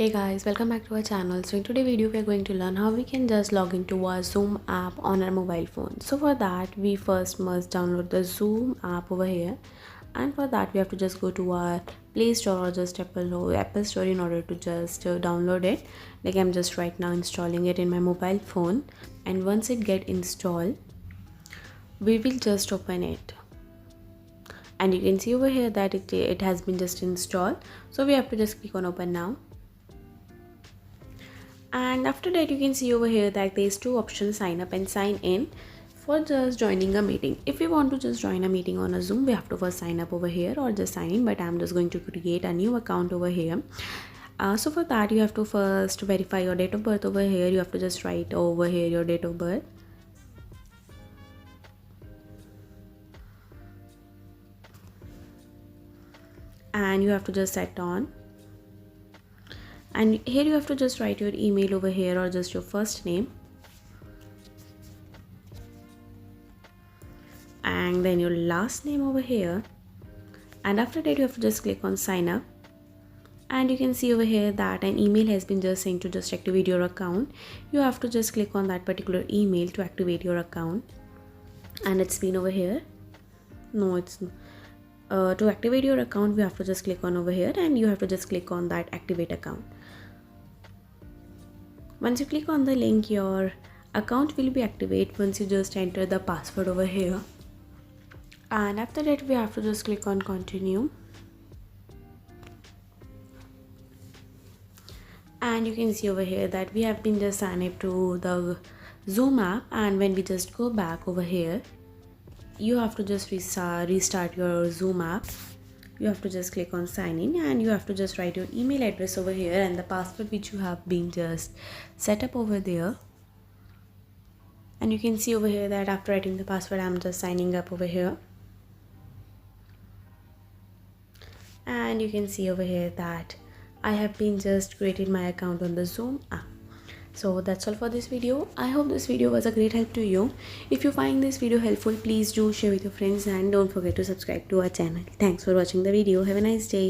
Hey guys, welcome back to our channel. So in today's video we are going to learn how we can just log into our Zoom app on our mobile phone. So for that we first must download the Zoom app over here, and for that we have to just go to our Play Store or just Apple Store in order to just download it. Like I'm just right now installing it in my mobile phone, and once it get installed we will just open it. And you can see over here that it has been just installed, so we have to just click on open now. And after that you can see over here that there's two options, sign up and sign in, for just joining a meeting. If we want to just join a meeting on a Zoom, we have to first sign up over here or just sign in, but I'm just going to create a new account over here. So for that you have to first verify your date of birth over here. You have to just write over here your date of birth, and you have to just set on. And here you have to just write your email over here or just your first name, and then your last name over here. And after that you have to just click on sign up, and you can see over here that an email has been just sent to just activate your account. You have to just click on that particular email to activate your account, and it's been over here. No, it's to activate your account we have to just click on over here, and you have to just click on that activate account. Once you click on the link, your account will be activated once you just enter the password over here. And after that we have to just click on continue, and you can see over here that we have been just signed up to the Zoom app. And when we just go back over here, you have to just restart your Zoom app. You have to just click on sign in, and you have to just write your email address over here and the password which you have been just set up over there. And you can see over here that after writing the password I'm just signing up over here. And you can see over here that I have been just created my account on the Zoom app. So that's all for this video. I hope this video was a great help to you. If you find this video helpful, please do share with your friends, and don't forget to subscribe to our channel. Thanks for watching the video. Have a nice day.